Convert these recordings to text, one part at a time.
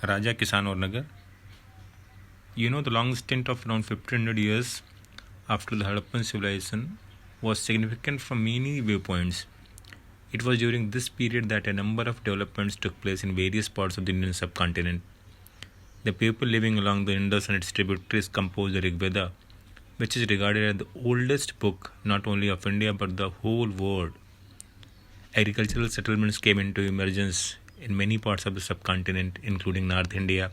राजा, किसान और नगर. You know, the long stint of around 1500 years after the Harappan civilization was significant from many viewpoints. It was during this period that a number of developments took place in various parts of the Indian subcontinent. The people living along the Indus and its tributaries composed the Rig Veda, which is regarded as the oldest book not only of India but the whole world. Agricultural settlements came into emergence in many parts of the subcontinent, including North India,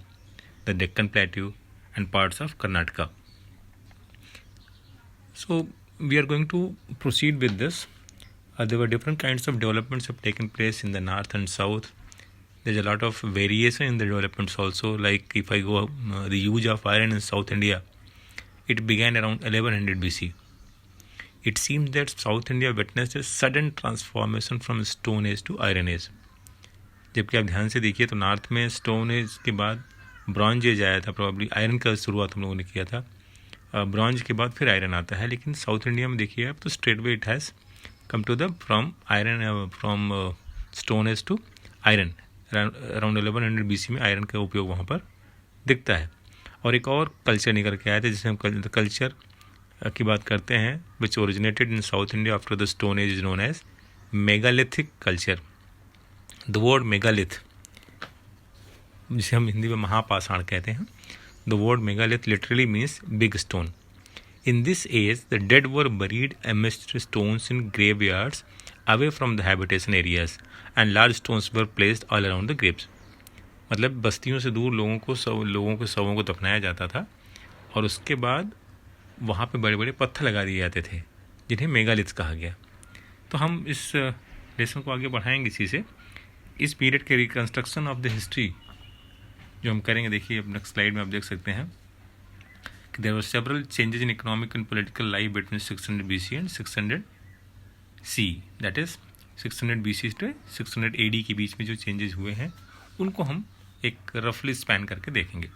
the Deccan Plateau, and parts of Karnataka. So we are going to proceed with this. There were different kinds of developments have taken place in the north and south. There's a lot of variation in the developments also. Like if I go the use of iron in South India, it began around 1100 BC. It seems that South India witnessed a sudden transformation from Stone Age to Iron Age. जबकि आप ध्यान से देखिए तो north में stone age के बाद bronze age आया था, प्रॉब्ली आयरन का शुरुआत हम लोगों ने किया था. ब्रॉन्ज के बाद फिर आयरन आता है, लेकिन साउथ इंडिया में देखिए आप तो straight way it has come to the from iron from stone age to iron. Around 1100 BC में आयरन का उपयोग वहाँ पर दिखता है. और एक और कल्चर निकल के आया था जिसे हम कल्चर की बात करते हैं, which originated in South India after the stone age is known as megalithic culture. The word megalith, जिसे हम हिंदी में महापाषाण कहते हैं, the word megalith literally means big stone. In this age, the dead were buried amidst stones in graveyards away from the habitation areas, and large stones were placed all around the graves. मतलब बस्तियों से दूर लोगों के शवों को दफनाया जाता था और उसके बाद वहाँ पे बड़े बड़े पत्थर लगा दिए जाते थे जिन्हें मेगालिथ कहा गया. तो हम इस लेसन को आगे बढ़ाएंगे इसी से. इस पीरियड के रिकन्स्ट्रक्शन ऑफ द हिस्ट्री जो हम करेंगे, देखिए अब नेक्स्ट स्लाइड में आप देख सकते हैं कि there were several changes in economic and political life between 600 BC and 600 C. That is 600 BC से 600 AD के बीच में जो चेंजेस हुए हैं उनको हम एक रफली स्पैन करके देखेंगे.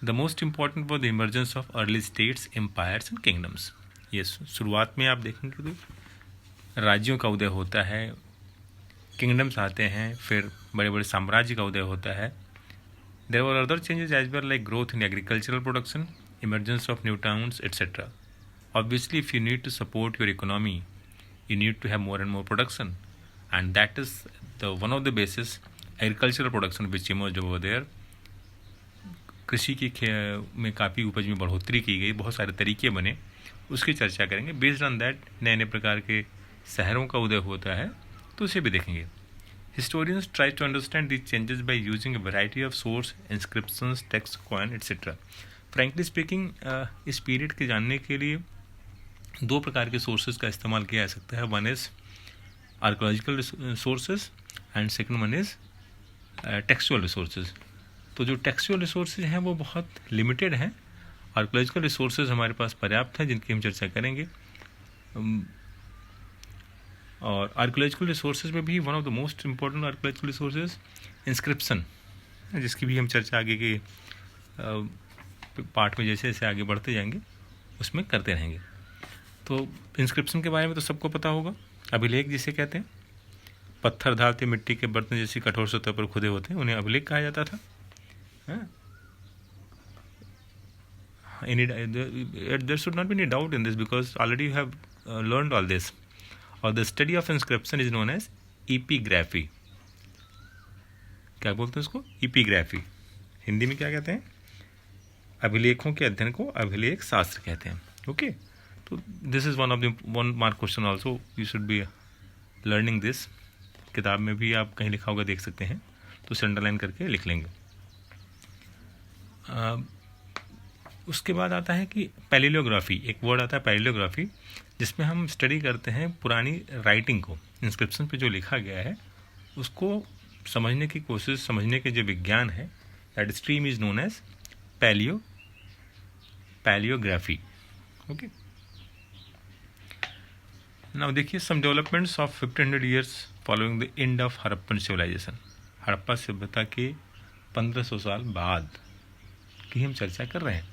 The most important for the emergence of early states, empires and kingdoms. ये शुरुआत में आप देखेंगे तो राज्यों का उदय होता है, किंगडम्स आते हैं, फिर बड़े बड़े साम्राज्य का उदय होता है. There were other changes as well like growth in agricultural production, emergence of new towns, etc. Obviously, if you need to support your economy, you need to have more and more production, and that is the one of the basis agricultural production which emerged over there. कृषि की में काफ़ी उपज में बढ़ोतरी की गई, बहुत सारे तरीके बने, उसकी चर्चा करेंगे. बेस्ड ऑन दैट नए नए प्रकार के शहरों का उदय होता है, तो उसे भी देखेंगे. Historians try to understand these changes by using a variety of source, inscriptions, text, coin, etc. Frankly speaking, इस पीरियड के जानने के लिए दो प्रकार के सोर्सेज का इस्तेमाल किया जा सकता है. One is archaeological sources and second one is textual resources. तो जो टेक्सचुअल रिसोर्सेज हैं वो बहुत लिमिटेड हैं. आर्कोलॉजिकल रिसोर्सेज हमारे पास पर्याप्त हैं जिनकी हम चर्चा करेंगे. और आर्कोलॉजिकल रिसोर्सेज में भी one of the most important archaeological resources inscription, जिसकी भी हम चर्चा आगे के पार्ट में जैसे जैसे आगे बढ़ते जाएंगे उसमें करते रहेंगे. तो इंस्क्रिप्शन के बारे में तो सबको पता होगा. अभिलेख जिसे कहते हैं, पत्थर, धातु, मिट्टी के बर्तन जैसी कठोर सतह पर खुदे होते हैं, उन्हें अभिलेख कहा जाता था. There should not be any doubt in this because already you have learned all this. Or the study of inscription is known as epigraphy. क्या बोलते हैं उसको? epigraphy. हिंदी में क्या कहते हैं? अभिलेखों के अध्ययन को अभिलेख शास्त्र कहते हैं. ओके, तो this is one mark question also. You should be learning this. किताब में भी आप कहीं लिखा होगा देख सकते हैं, तो उसे अंडरलाइन करके लिख लेंगे. उसके बाद आता है कि पैलियोग्राफी. एक वर्ड आता है पैलियोग्राफी, जिसमें हम स्टडी करते हैं पुरानी राइटिंग को. इंस्क्रिप्शन पे जो लिखा गया है उसको समझने की कोशिश, समझने के जो विज्ञान है, that stream is known as palaeography. Okay, now देखिए some developments of 1500 years following the end of Harappan civilisation. Harappa सभ्यता के 1500 साल बाद की हम चर्चा कर रहे हैं.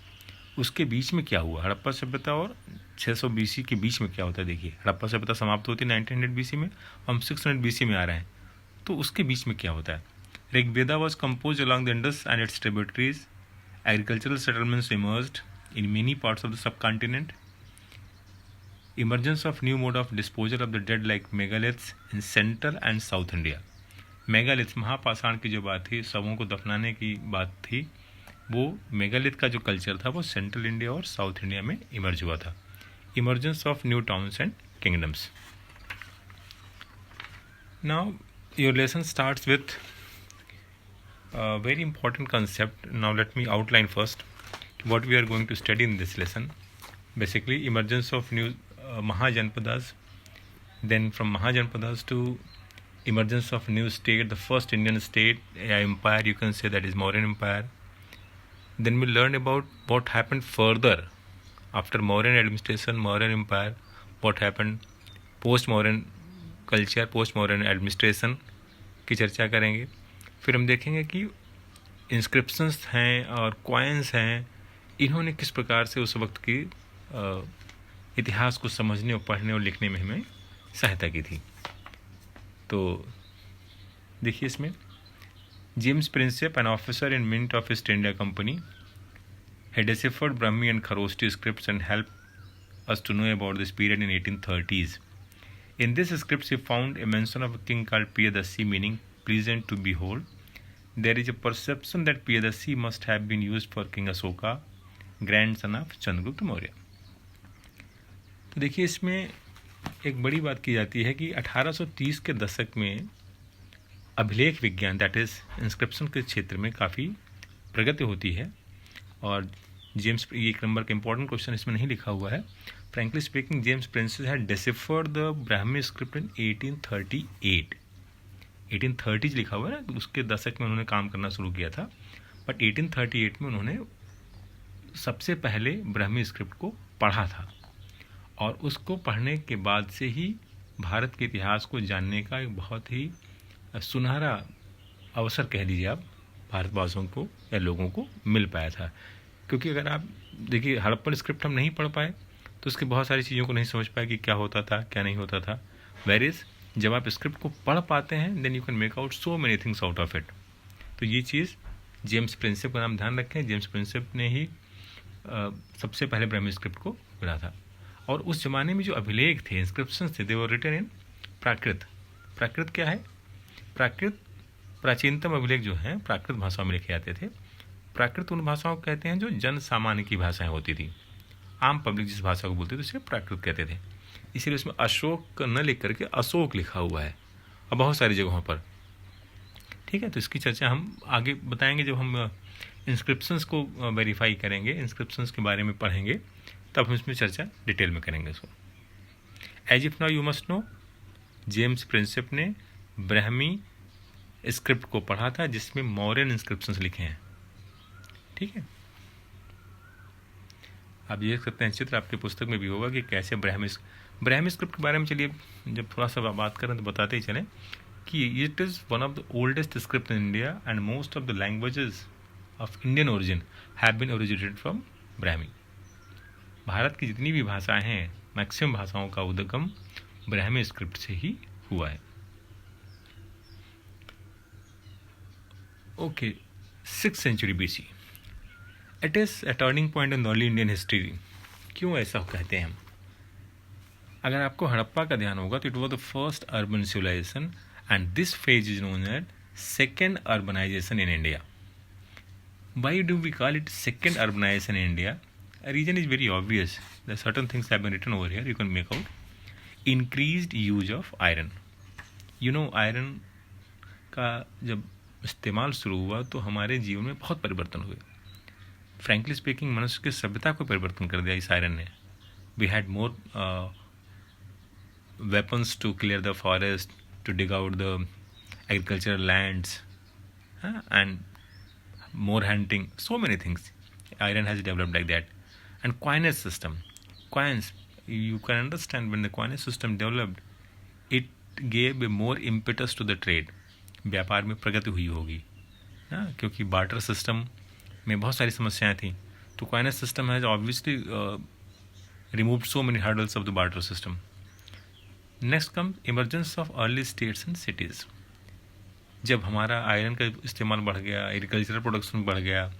उसके बीच में क्या हुआ, हड़प्पा सभ्यता और 600 BC के बीच में क्या होता है. देखिए, हड़प्पा सभ्यता समाप्त होती है 1900 BC में, हम 600 BC में आ रहे हैं, तो उसके बीच में क्या होता है. Rigveda was composed along the Indus and its tributaries. Agricultural settlements emerged in many parts of the subcontinent. Emergence of new mode of disposal of the dead like megaliths in Central and South India. Megalith महापाषाण की जो बात थी, शवों को दफनाने की बात थी, वो मेगालिथ का जो कल्चर था वो सेंट्रल इंडिया और साउथ इंडिया में इमर्ज हुआ था. Emergence of new towns and kingdoms. Now your lesson starts with very important concept. Now let me outline first what we are going to study in this lesson. Basically, emergence of new Mahajanpadas, then from Mahajanpadas to emergence of new state, the first Indian state, empire, you can say that is Mauryan Empire. Then we learn about what happened further after Mauryan administration, Mauryan Empire, what happened post-Mauryan culture, post-Mauryan administration की चर्चा करेंगे. फिर हम देखेंगे कि inscriptions हैं और coins हैं, इन्होंने किस प्रकार से उस वक्त की इतिहास को समझने और पढ़ने और लिखने में हमें सहायता की थी. तो देखिए इसमें, James Prinsep, an officer in mint of East India Company, had deciphered Brahmi and Kharoshti scripts and helped us to know about this period in 1830s. In this scripts he found a mention of a king called Piyadasi, meaning pleasant to behold. There is a perception that Piyadasi must have been used for King Asoka, grandson of Chandragupta Maurya. तो देखिए इसमें एक बड़ी बात की जाती है कि 1830 के दशक में अभिलेख विज्ञान, दैट इज इंस्क्रिप्शन के क्षेत्र में काफ़ी प्रगति होती है. और जेम्स, ये एक नंबर का इंपॉर्टेंट क्वेश्चन इसमें नहीं लिखा हुआ है. Frankly speaking, James princess had deciphered the Brahmi script in 1838. 1830 लिखा हुआ है ना, उसके दशक में उन्होंने काम करना शुरू किया था. बट 1838 में उन्होंने सबसे पहले ब्राह्मी स्क्रिप्ट को पढ़ा था, और उसको पढ़ने के बाद से ही भारत के इतिहास को जानने का एक बहुत ही सुनहरा अवसर कह लीजिए आप भारतवासियों को या लोगों को मिल पाया था. क्योंकि अगर आप देखिए हड़प्पन स्क्रिप्ट हम नहीं पढ़ पाए तो उसकी बहुत सारी चीज़ों को नहीं समझ पाए कि क्या होता था क्या नहीं होता था. वेरिस जब आप स्क्रिप्ट को पढ़ पाते हैं then you can make out so many things out of it. तो ये चीज़ जेम्स प्रिंसेप का नाम ध्यान रखें. जेम्स प्रिंसेप ने ही सबसे पहले ब्राह्मी स्क्रिप्ट को पढ़ा था. और उस ज़माने में जो अभिलेख थे, इंस्क्रिप्शन थे, दे वर रिटन इन प्राकृत. प्राकृत क्या है? प्राकृत प्राचीनतम अभिलेख जो हैं प्राकृत भाषाओं में लिखे जाते थे. प्राकृत उन भाषाओं को कहते हैं जो जन सामान्य की भाषाएं होती थी. आम पब्लिक जिस भाषा को बोलते थे उसे प्राकृत कहते थे. इसीलिए उसमें अशोक न लिख करके अशोक लिखा हुआ है और बहुत सारी जगहों पर. ठीक है, तो इसकी चर्चा हम आगे बताएंगे जब हम इंस्क्रिप्शंस को वेरीफाई करेंगे, इंस्क्रिप्शंस के बारे में पढ़ेंगे, तब हम इसमें चर्चा डिटेल में करेंगे इसको. As if now you must know, James Prinsep ने ब्राह्मी स्क्रिप्ट को पढ़ा था जिसमें मौर्यन इंस्क्रिप्शंस लिखे हैं. ठीक है, आप देख सकते हैं चित्र आपकी पुस्तक में भी होगा कि कैसे ब्राह्मी स्क्रिप्ट के बारे में. चलिए जब थोड़ा सा बात करें तो बताते ही चलें कि it is one of the oldest script in India and most of the languages of Indian origin have been originated from Brahmi. Bharat की जितनी भी भाषाएं हैं, मैक्सिमम भाषाओं का उद्गम ब्राह्मी स्क्रिप्ट से ही हुआ है. Okay, 6th century BC. It is a turning point in early Indian history. क्यों ऐसा कहते हैं हम? अगर आपको हड़प्पा का ध्यान होगा तो it was the first urban civilisation and this phase is known as second urbanisation in India. Why do we call it second urbanization in India? A reason is very obvious. There are certain things have been written over here. You can make out. Increased use of iron. You know, iron का जब इस्तेमाल शुरू हुआ तो हमारे जीवन में बहुत परिवर्तन हुए. फ्रैंकली स्पीकिंग, मनुष्य की सभ्यता को परिवर्तन कर दिया इस आयरन ने. We had more weapons to clear the forest, to dig out the agricultural lands, and more hunting, so many things. Iron has developed like that. And coinage system, coins, you can understand when the coinage system developed, it gave a more impetus to the trade. व्यापार में प्रगति हुई होगी ना, क्योंकि barter system में बहुत सारी समस्याएं थी. तो coinage system has obviously removed so many hurdles of the barter system. Next comes emergence of early states and cities. जब हमारा आयरन का इस्तेमाल बढ़ गया, एग्रीकल्चरल प्रोडक्शन बढ़ गया,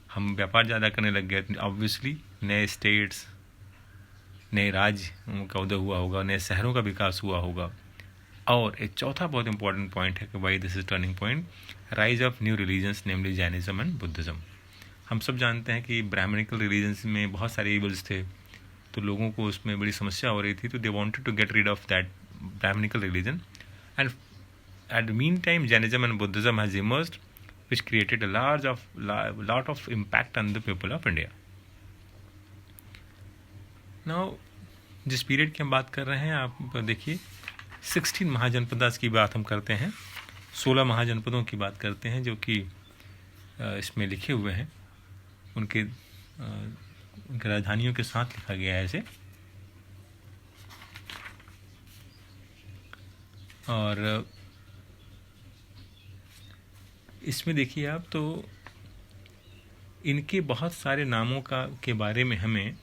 हम व्यापार ज़्यादा करने लग गए, ऑब्वियसली नए स्टेट्स, नए राज्य का उदय हुआ होगा, नए शहरों का विकास हुआ होगा। और एक चौथा बहुत इंपॉर्टेंट पॉइंट है कि why this is turning point, rise of new religions namely Jainism and Buddhism. हम सब जानते हैं कि ब्राह्मणिकल रिलीजन्स में बहुत सारे इवल्स थे, तो लोगों को उसमें बड़ी समस्या हो रही थी, तो they wanted to get rid of that brahmanical religion, and at the mean time Jainism and Buddhism has emerged, which created a lot of impact on the people of India. Now, जिस period की हम बात कर रहे हैं, आप देखिए 16 महाजनपदास की बात हम करते हैं, 16 महाजनपदों की बात करते हैं जो कि इसमें लिखे हुए हैं, उनके राजधानियों के साथ लिखा गया है इसे। और इसमें देखिए आप, तो इनके बहुत सारे नामों के बारे में हमें,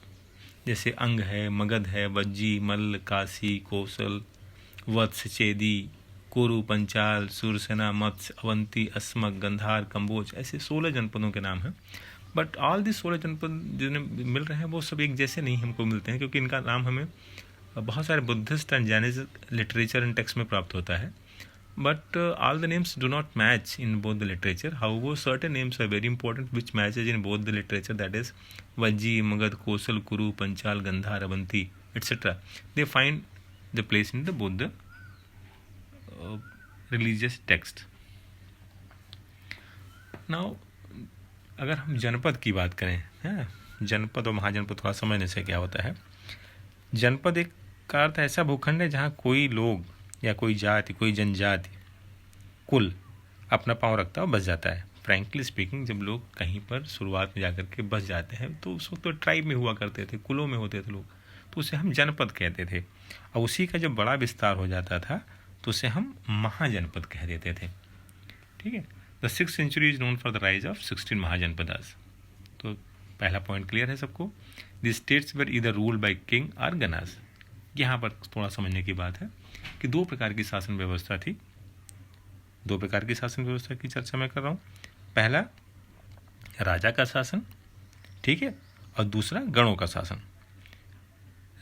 जैसे अंग है, मगध है, वज्जी, मल्ल, काशी, कौशल, वत्स, चेदी, कुरु, पंचाल, सुरसेना, मत्स्य, अवंती, अस्मक, गंधार, कंबोज, ऐसे 16 जनपदों के नाम हैं। बट ऑल दी 16 जनपद जिन्हें मिल रहे हैं वो सब एक जैसे नहीं हमको मिलते हैं, क्योंकि इनका नाम हमें बहुत सारे Buddhist and Jainism literature and text में प्राप्त होता है। But all the names do not match in both the literature. However, certain names are very important which matches in both the literature, that is Vajji, Magad, Kosal, Kuru, Panchal, Gandhar, Avanti, etc. They find the place in both the religious text. Now, अगर हम जनपद की बात करें, जनपद और महाजनपद थोड़ा समझने से क्या होता है। जनपद एक का अर्थ ऐसा भूखंड है जहाँ कोई लोग या कोई जाति, कोई जनजाति, कुल अपना पाँव रखता है और बस जाता है। फ्रैंकली स्पीकिंग, जब लोग कहीं पर शुरुआत में जाकर के बस जाते हैं, तो उस वक्त तो ट्राइब में हुआ करते थे, कुलों में होते थे लोग, तो उसे हम जनपद कहते थे। और उसी का जब बड़ा विस्तार हो जाता था तो उसे हम महाजनपद कह देते थे। ठीक है। The 6th century is known for the rise of 16 mahajanapadas. तो पहला पॉइंट क्लियर है सबको। The states were either ruled by king और गनास। यहाँ पर थोड़ा समझने की बात है कि दो प्रकार की शासन व्यवस्था थी। दो प्रकार की शासन व्यवस्था की चर्चा मैं कर रहा हूँ। पहला राजा का शासन, ठीक है, और दूसरा गणों का शासन।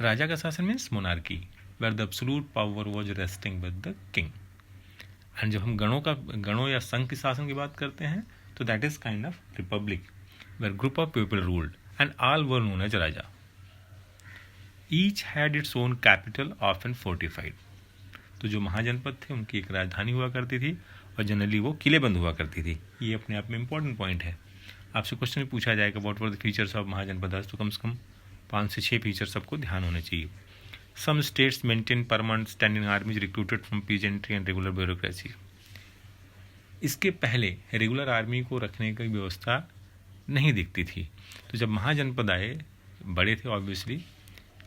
राजा का शासन means monarchy, where the absolute power was resting with the king. And जब हम गणों या संघ के शासन की बात करते हैं, तो that is kind of republic, where group of people ruled and all were known as raja. Each had its own capital, often fortified. तो जो महाजनपद थे उनकी एक राजधानी हुआ करती थी और जनरली वो किलेबंद हुआ करती थी। ये अपने आप में इंपॉर्टेंट पॉइंट है। आपसे क्वेश्चन भी पूछा जाएगा what were the features of mahajanapadas, तो कम से कम 5 से 6 फीचर सबको ध्यान होने चाहिए। Some states maintain permanent standing armies recruited from peasantry and regular bureaucracy. इसके पहले रेगुलर आर्मी को रखने की व्यवस्था नहीं दिखती थी। तो जब महाजनपद आए, बड़े थे ऑब्वियसली,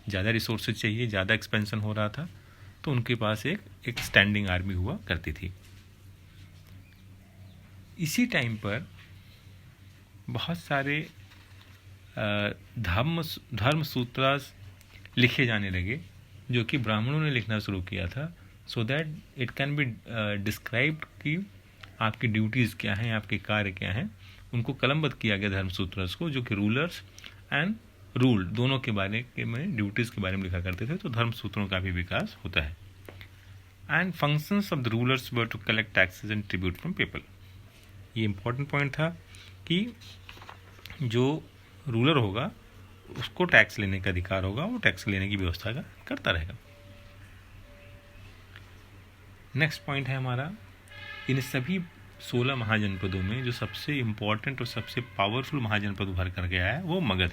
ज़्यादा रिसोर्सेज चाहिए, ज़्यादा एक्सपेंशन हो रहा था, तो उनके पास एक स्टैंडिंग आर्मी हुआ करती थी। इसी टाइम पर बहुत सारे धर्म सूत्रास लिखे जाने लगे, जो कि ब्राह्मणों ने लिखना शुरू किया था, so that it can be described कि आपकी ड्यूटीज़ क्या हैं, आपके कार्य क्या हैं। उनको कलमबद्ध किया गया धर्म सूत्रास को, जो कि रूलर्स एंड रूल दोनों के बारे में, ड्यूटीज़ के बारे में लिखा करते थे। तो धर्म सूत्रों का भी विकास होता है। And functions of the rulers were to collect taxes and tribute from people. ये इंपॉर्टेंट पॉइंट था कि जो रूलर होगा उसको टैक्स लेने का अधिकार होगा, वो टैक्स लेने की व्यवस्था करता रहेगा। नेक्स्ट पॉइंट है हमारा, इन सभी 16 महाजनपदों में जो सबसे इम्पॉर्टेंट और सबसे पावरफुल महाजनपद उभर कर गया है वो मगध।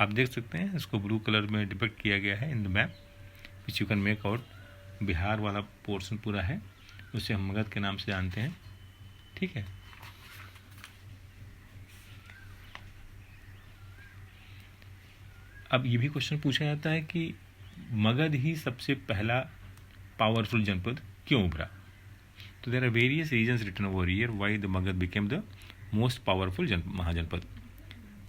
आप देख सकते हैं, इसको ब्लू कलर में डिपिक्ट किया गया है in the map, which you can make out. Bihar वाला पोर्शन पूरा है, उसे हम मगध के नाम से जानते हैं। ठीक है। अब ये भी क्वेश्चन पूछा जाता है कि मगध ही सबसे पहला पावरफुल जनपद क्यों उभरा। तो there are various reasons written over here why the Magadha became the most powerful Mahajanapada.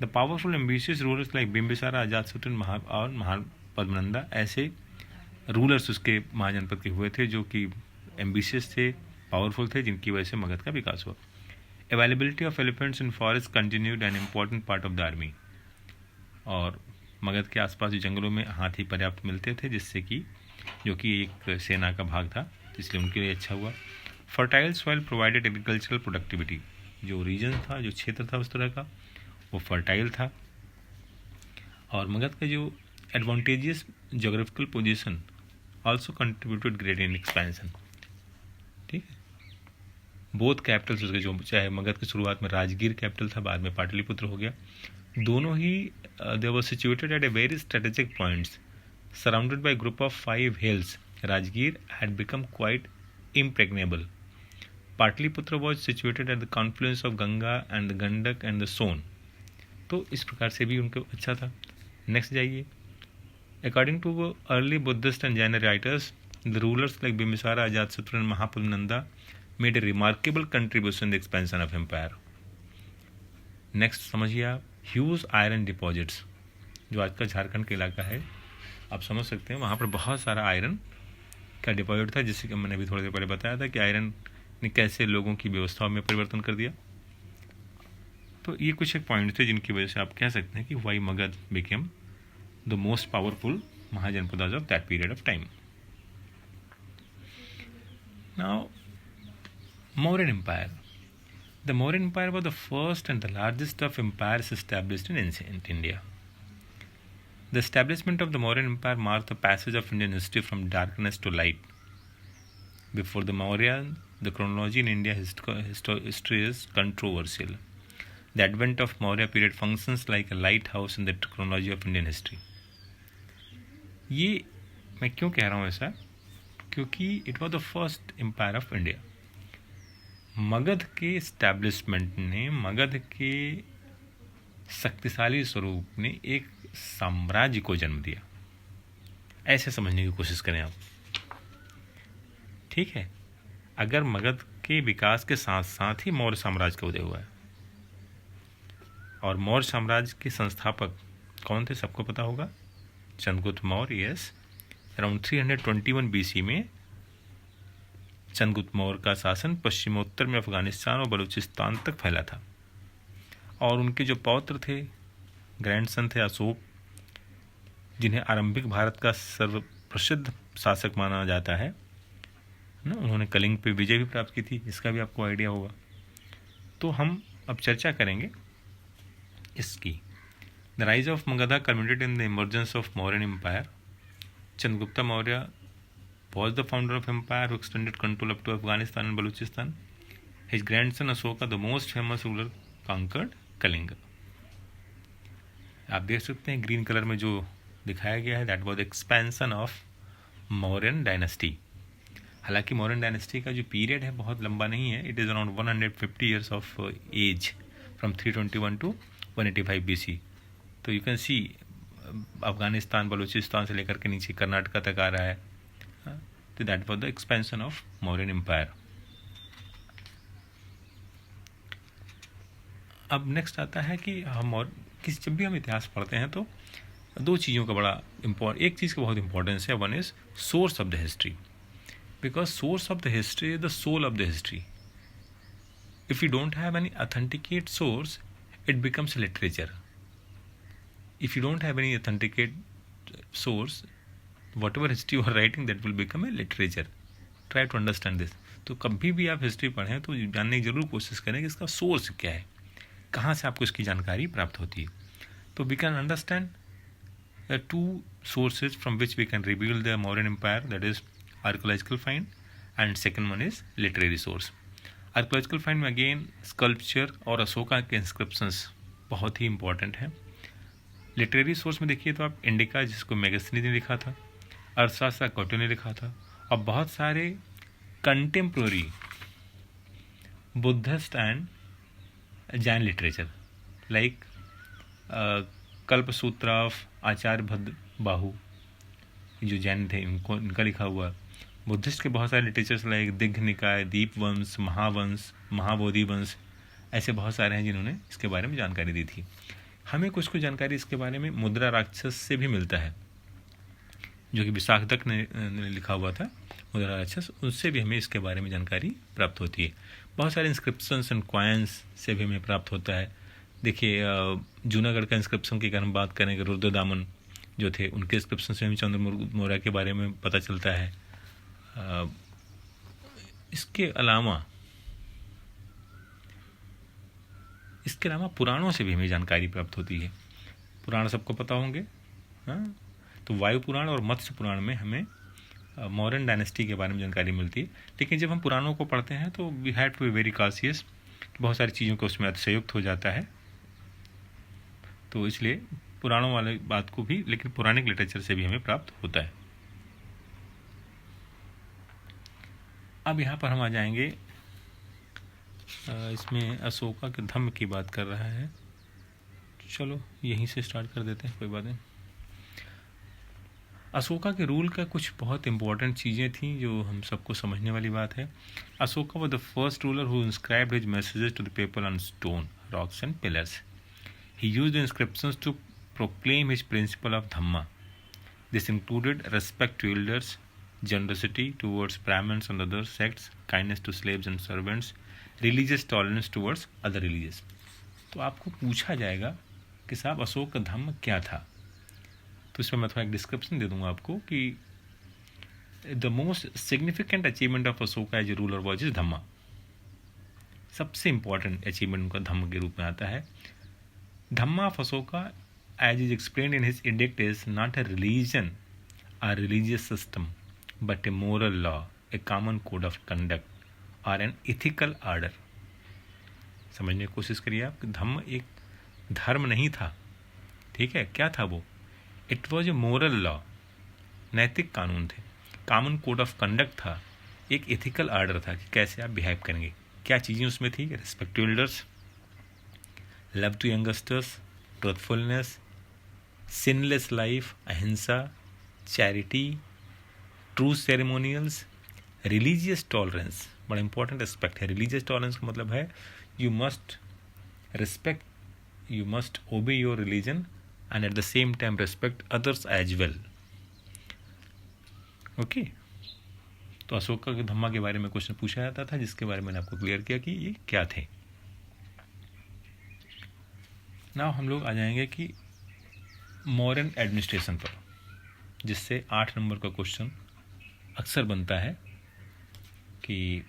The powerful ambitious rulers like Bimbisara, Ajatashatru और महापद्मनंदा ऐसे रूलर्स उसके महाजनपद के हुए थे, जो कि एम्बिशियस थे, पावरफुल थे, जिनकी वजह से मगध का विकास हुआ। Availability of elephants in forest continued an important part of the army, और मगध के आसपास जंगलों में हाथी पर्याप्त मिलते थे, जिससे कि जो कि एक सेना का भाग था, इसलिए उनके लिए अच्छा हुआ। Fertile soil provided agricultural productivity, जो रीजन था, जो क्षेत्र था उस तरह का, वो फर्टाइल था। और मगध का जो advantageous geographical position also contributed great in expansion. ठीक है, बोथ कैपिटल्स उसके, जो चाहे मगध की शुरुआत में राजगीर कैपिटल था, बाद में पाटलिपुत्र हो गया, दोनों ही they were situated at a very strategic points surrounded by group of 5 hills. Rajgir had become quite impregnable. Pataliputra was situated at the confluence of Ganga and the Gandak and the Son, तो इस प्रकार से भी उनको अच्छा था। नेक्स्ट जाइए। According to early Buddhist and Jain writers, the rulers like Bimbisara, Ajatashatru and Mahapadmananda made a remarkable contribution in the expansion of empire. Next समझिए आप, ह्यूज आयरन डिपॉजिट्स, जो आज का झारखंड का इलाका है, आप समझ सकते हैं, वहाँ पर बहुत सारा आयरन का डिपॉजिट था, जिससे कि मैंने अभी थोड़ी देर पहले बताया था कि आयरन ने कैसे लोगों की व्यवस्थाओं में परिवर्तन कर दिया। तो ये कुछ एक पॉइंट थे जिनकी वजह से आप कह सकते हैं कि why Magadh became the most powerful mahajanapadas of that period of time. Now Mauryan Empire. The Mauryan Empire was the first and the largest of empires established in ancient India. The establishment of the Mauryan Empire marked the passage of Indian history from darkness to light. Before the Mauryan, the chronology in India history is controversial. The advent of Maurya period functions like a lighthouse in the chronology of Indian history. ये मैं क्यों कह रहा हूँ ऐसा? क्योंकि it was the first empire of India. Magadh के establishment ने, मगध के शक्तिशाली स्वरूप ने एक साम्राज्य को जन्म दिया, ऐसे समझने की कोशिश करें आप। ठीक है, अगर मगध के विकास के साथ साथ ही मौर्य साम्राज्य का उदय हुआ है, और मौर्य साम्राज्य के संस्थापक कौन थे सबको पता होगा, Chandragupta Maurya. Yes, around 321 BC में चंद्रगुप्त मौर्य का शासन पश्चिमोत्तर में अफगानिस्तान और बलूचिस्तान तक फैला था, और उनके जो पौत्र थे, ग्रैंडसन थे अशोक, जिन्हें आरंभिक भारत का सर्वप्रसिद्ध शासक माना जाता है ना, उन्होंने कलिंग पे विजय भी प्राप्त की थी, इसका भी आपको आइडिया होगा। तो हम अब चर्चा करेंगे इसकी। The rise of Magadha culminated in the emergence of Mauryan empire. Chandragupta Maurya was the founder of empire who extended control up to Afghanistan and Balochistan. His grandson Ashoka, the most famous ruler, conquered Kalinga. आप देख सकते हैं green colour में जो दिखाया गया है, that was expansion of Mauryan dynasty. हालांकि मौर्यन डायनेस्टी का जो पीरियड है बहुत लंबा नहीं है, it is around 150 years of age, from 321 to 185 BC। तो you can see Afghanistan, Balochistan से लेकर के नीचे कर्नाटका तक आ रहा है। तो that was the expansion of Mauryan empire. अब नेक्स्ट आता है कि हम और जब भी हम इतिहास पढ़ते हैं तो दो चीज़ों का बड़ा एक चीज़ का बहुत इंपॉर्टेंस है। One is source of the history, because source of the history is the soul of the history. If you don't have any authenticate source, it becomes literature. If you don't have any authenticate source, whatever history you are writing, that will become a literature. Try to understand this. तो कभी भी आप history पढ़ें तो जानने की जरूर कोशिश करें कि इसका सोर्स क्या है, कहाँ से आपको इसकी जानकारी प्राप्त होती है। तो we can understand two sources from which we can reveal the Mauryan empire, that is archaeological find, and second one is literary source. Archaeological find में अगेन स्कल्पचर और अशोका के इंस्क्रिप्शंस बहुत ही इंपॉर्टेंट है। लिटरेरी सोर्स में देखिए तो आप इंडिका, जिसको मेगस्थनी ने लिखा था, अर्थशास्त्र कौटिल्य ने लिखा था, और बहुत सारे contemporary Buddhist and Jain literature like Kalpasutra of Acharya Bhadrabahu, जो जैन थे, इनका लिखा हुआ। बुद्धिस्ट के बहुत सारे लिटरेचर्स लाइक दिग्ध निकाय, दीपवंश, महावंश, महाबोधि वंश, ऐसे बहुत सारे हैं जिन्होंने इसके बारे में जानकारी दी थी। हमें कुछ जानकारी इसके बारे में मुद्रा राक्षस से भी मिलता है, जो कि विशाखदत्त ने लिखा हुआ था, मुद्रा राक्षस, उनसे भी हमें इसके बारे में जानकारी प्राप्त होती है। बहुत सारे इंस्क्रिप्शंस एंड कॉइन्स से भी हमें प्राप्त होता है। देखिए जूनागढ़ का इंस्क्रिप्शन की अगर हम बात करें कि रुद्रदामन जो थे, उनके इंस्क्रिप्शन से हमें चंद्रगुप्त मौर्य के बारे में पता चलता है। इसके अलावा पुराणों से भी हमें जानकारी प्राप्त होती है। पुराण सबको पता होंगे, हाँ, तो वायु पुराण और मत्स्य पुराण में हमें मौर्यन डायनेस्टी के बारे में जानकारी मिलती है। लेकिन जब हम पुराणों को पढ़ते हैं तो we have to be very cautious, बहुत सारी चीज़ों को उसमें अतिशयोक्त हो जाता है। तो इसलिए पुराणों वाले बात को भी, लेकिन पुरानिक लिटरेचर से भी हमें प्राप्त होता है। अब यहाँ पर हम आ जाएंगे, इसमें अशोका के धम्म की बात कर रहा है। चलो यहीं से स्टार्ट कर देते हैं, कोई बात नहीं। अशोका के रूल का कुछ बहुत इंपॉर्टेंट चीज़ें थी जो हम सबको समझने वाली बात है। Ashoka was the first ruler who inscribed his messages to the people on stone, rocks and pillars. He used the inscriptions to proclaim his principle of Dhamma. This included respect to elders, generosity towards Brahmins and other sects, kindness to slaves and servants, religious tolerance towards other religions. तो आपको पूछा जाएगा कि साहब अशोक का धम्म क्या था, तो इसमें मैं थोड़ा एक डिस्क्रिप्शन दे दूंगा आपको कि the most significant achievement of Ashoka as a ruler was his Dhamma. सबसे इंपॉर्टेंट अचीवमेंट उनका धम्म के रूप में आता है। Dhamma of Ashoka, as is explained in his edict, is not a religion or religious system, but a moral law, a common code of conduct, or an ethical order. समझने की कोशिश करिए आप, धम्म एक धर्म नहीं था, ठीक है, क्या था वो? It was a moral law, नैतिक कानून थे, कॉमन कोड ऑफ कंडक्ट था, एक एथिकल आर्डर था कि कैसे आप बिहेव करेंगे। क्या चीज़ें उसमें थी? Respect to elders, love to youngsters, truthfulness, sinless life, ahimsa, charity, true ceremonials, religious tolerance, बड़ा इंपॉर्टेंट एस्पेक्ट है। रिलीजियस टॉलरेंस का मतलब है you must respect, you must obey your religion and at the same time respect others as well. Okay, तो अशोका के धम्मा के बारे में क्वेश्चन पूछा जाता था, जिसके बारे में मैंने आपको क्लियर किया कि ये क्या थे। नाउ हम लोग आ जाएंगे कि मॉडर्न एडमिनिस्ट्रेशन पर, जिससे 8 नंबर का क्वेश्चन अक्सर बनता है कि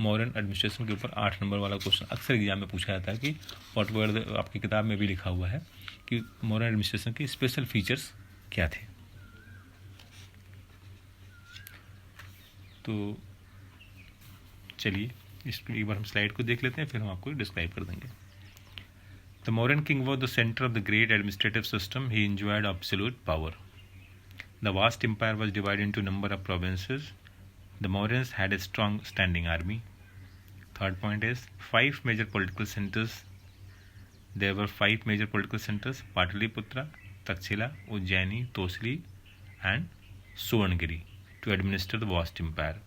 मॉडर्न एडमिनिस्ट्रेशन के ऊपर 8 नंबर वाला क्वेश्चन अक्सर एग्जाम में पूछा जाता है कि व्हाट वर, आपकी किताब में भी लिखा हुआ है कि मॉडर्न एडमिनिस्ट्रेशन के स्पेशल फीचर्स क्या थे। तो चलिए इसको एक बार हम स्लाइड को देख लेते हैं, फिर हम आपको डिस्क्राइब कर देंगे। The Mauryan king was the center of the great administrative system. He enjoyed absolute power. The vast empire was divided into a number of provinces. The Mauryans had a strong standing army. Third point is 5 major political centers. There were 5 major political centers: Pataliputra, Takshila, Ujjaini, Tosli, and Suvarnagiri, to administer the vast empire.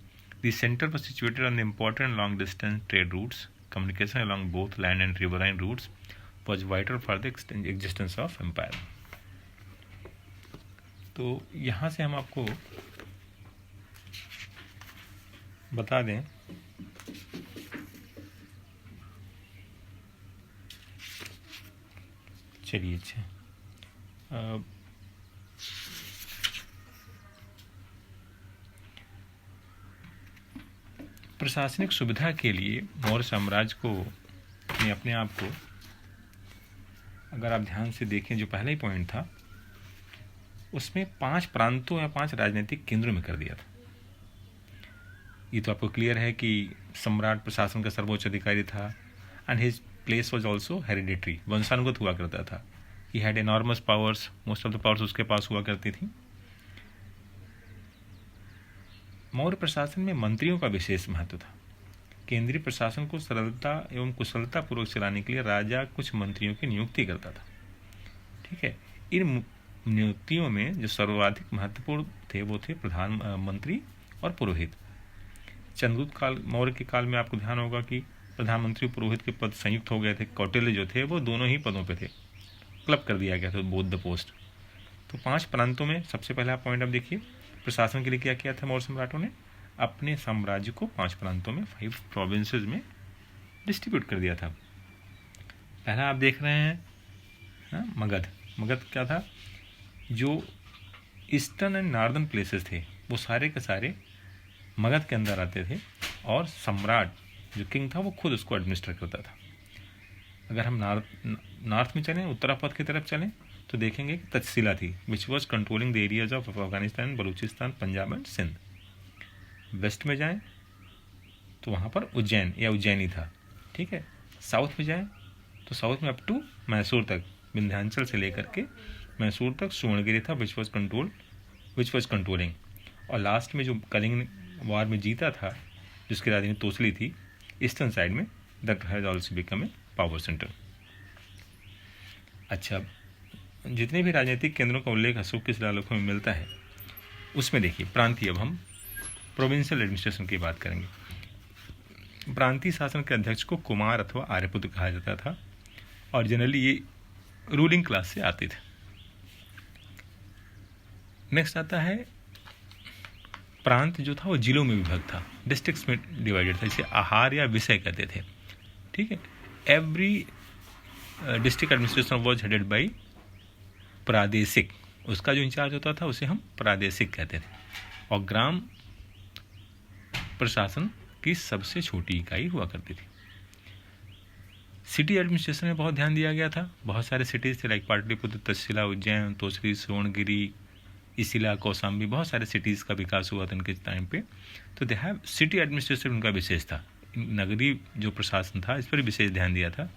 The center was situated on the important long-distance trade routes. Communication along both land and riverine routes was vital for the existence of empire. तो यहाँ से हम आपको बता दें चलिए अच्छा, प्रशासनिक सुविधा के लिए मौर्य साम्राज्य को अपने आप को, अगर आप ध्यान से देखें जो पहला ही पॉइंट था उसमें 5 प्रांतों या 5 राजनीतिक केंद्रों में कर दिया था। ये तो आपको क्लियर है कि सम्राट प्रशासन का सर्वोच्च अधिकारी था and his place was also hereditary, वंशानुगत हुआ करता था। He had enormous powers, most of the powers उसके पास हुआ करती थी। मौर्य प्रशासन में मंत्रियों का विशेष महत्व था। केंद्रीय प्रशासन को सरलता एवं कुशलता पूर्वक चलाने के लिए राजा कुछ मंत्रियों की नियुक्ति करता था, ठीक है। इन नियुक्तियों में जो सर्वाधिक महत्वपूर्ण थे वो थे प्रधानमंत्री और पुरोहित। चंद्रगुप्त काल, मौर्य के काल में आपको ध्यान होगा कि प्रधानमंत्री पुरोहित के पद संयुक्त हो गए थे। कौटिल्य जो थे वो दोनों ही पदों पे थे, क्लब कर दिया गया था बोथ द पोस्ट। तो 5 प्रांतों में सबसे पहला पॉइंट आप देखिए, प्रशासन के लिए क्या किया था मौर्य सम्राटों ने? अपने साम्राज्य को 5 प्रांतों में, 5 प्रोविंसेस में डिस्ट्रीब्यूट कर दिया था। पहला आप देख रहे हैं मगध। मगध क्या था? जो ईस्टर्न एंड नॉर्दर्न प्लेसेस थे वो सारे के सारे मगध के अंदर आते थे, और सम्राट जो किंग था वो खुद उसको एडमिनिस्टर करता था। अगर हम नॉर्थ में चलें, उत्तरापथ की तरफ चलें, तो देखेंगे कि तक्षशिला थी, which was controlling the areas of Afghanistan, Balochistan, Punjab and Sindh. West में जाएं तो वहाँ पर उज्जैन या उज्जैनी था, ठीक है। साउथ में जाएं तो साउथ में अप टू मैसूर तक, विंध्याचल से लेकर के मैसूर तक सुवर्णगिरी था, विच वॉज कंट्रोलिंग। और लास्ट में जो कलिंग वार में जीता था, जिसकी राजधानी तोसली थी, ईस्टर्न साइड में, that has also become a power centre. अच्छा, जितने भी राजनीतिक केंद्रों का उल्लेख अशोक के शिलालेखों में मिलता है, उसमें देखिए प्रांतीय, अब हम प्रोविंशियल एडमिनिस्ट्रेशन की बात करेंगे। प्रांतीय शासन के अध्यक्ष को कुमार अथवा आर्यपुत्र कहा जाता था, और जनरली ये रूलिंग क्लास से आते थे। नेक्स्ट आता है प्रांत, जो था वो जिलों में विभक्त था, डिस्ट्रिक्ट्स में डिवाइडेड था, इसे आहार या विषय कहते थे, ठीक है। Every district administration was headed by प्रादेशिक, उसका जो इंचार्ज होता था उसे हम प्रादेशिक कहते थे, और ग्राम प्रशासन की सबसे छोटी इकाई हुआ करती थी। सिटी एडमिनिस्ट्रेशन में बहुत ध्यान दिया गया था। बहुत सारे सिटीज़ थे, लाइक पाटलिपुत्र, तक्षशिला, उज्जैन, तोसली, सुवर्णगिरी, इसिला, कौशाम्बी, बहुत सारे सिटीज़ का विकास हुआ था उनके टाइम पे। तो दे हैव सिटी एडमिनिस्ट्रेशन उनका विशेष था, नगरीय जो प्रशासन था इस पर विशेष ध्यान दिया था।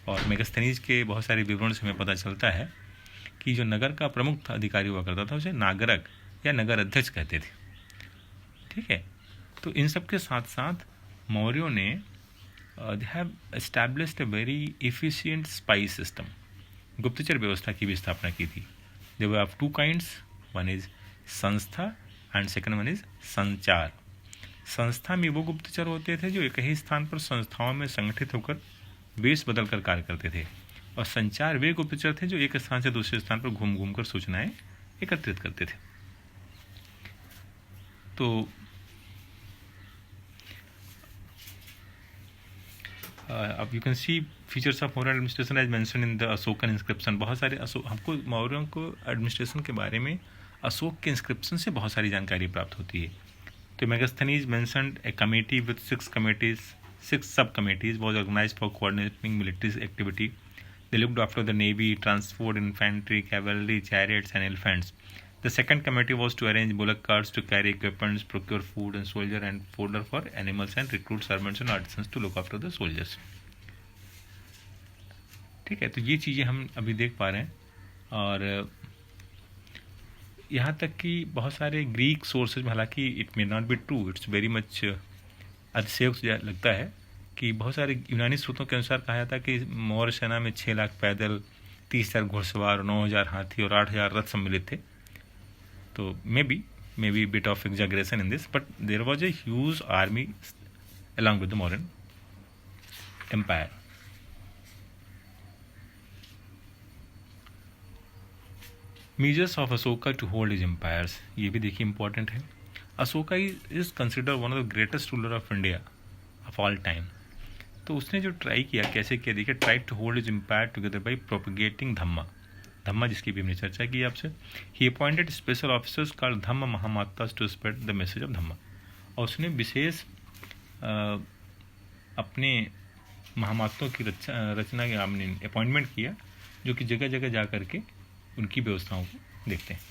और मेगास्थनीज के बहुत सारे विवरण से हमें पता चलता है कि जो नगर का प्रमुख अधिकारी हुआ करता था उसे नागरक या नगर अध्यक्ष कहते थे, ठीक है। तो इन सब के साथ साथ मौर्यों ने they have established a very efficient spy system, गुप्तचर व्यवस्था की भी स्थापना की थी। They were of 2 kinds, one is Sanstha and second one is Sanchar. Sanstha में वो गुप्तचर होते थे जो एक ही स्थान पर संस्थाओं में संगठित होकर वेश बदल कर कार्य करते थे, और संचार वे गुप्तचर थे जो एक स्थान से दूसरे स्थान पर घूम घूम कर सूचनाएं एकत्रित करते थे। तो अब you can see features of Maurya administration as mention in the Ashokan inscription. बहुत सारे हमको मौर्यों को एडमिनिस्ट्रेशन के बारे में अशोक के इंस्क्रिप्शन से बहुत सारी जानकारी प्राप्त होती है। तो Megasthenes mentioned A committee with 6 सब committees was organized for coordinating military activity. They looked after the navy, transport, infantry, cavalry, chariots and elephants. The second committee was to arrange bullock carts to carry equipments, procure food and soldier and fodder for animals, and recruit servants and artisans to look after the soldiers. ठीक है, तो ये चीज़ें हम अभी देख पा रहे हैं। और यहाँ तक कि बहुत सारे ग्रीक सोर्सेज में, हालांकि it may not be true, it's very much अतिशयोक्त लगता है कि बहुत सारे यूनानी स्रोतों के अनुसार कहा जाता है कि मौर्य सेना में 6 लाख पैदल, 30,000 घुड़सवार, 9,000 हाथी और 8,000 रथ सम्मिलित थे। तो maybe bit of exaggeration in this, but there was a huge army along with the Mauryan empire. Measures of Ashoka to hold his empires, ये भी देखिए इंपॉर्टेंट है। Ashoka is consider one of the greatest ruler of India of all time. तो उसने जो try किया, कैसे किया देखिए, try to hold his empire together by propagating Dhamma, जिसकी भी हमने चर्चा की आपसे। ही appointed special officers called Dhamma Mahamattas to spread the message of Dhamma. और उसने विशेष अपने महामात्तों की रचना के अपॉइंटमेंट किया, जो कि जगह जगह जा करके उनकी व्यवस्थाओं को देखते हैं।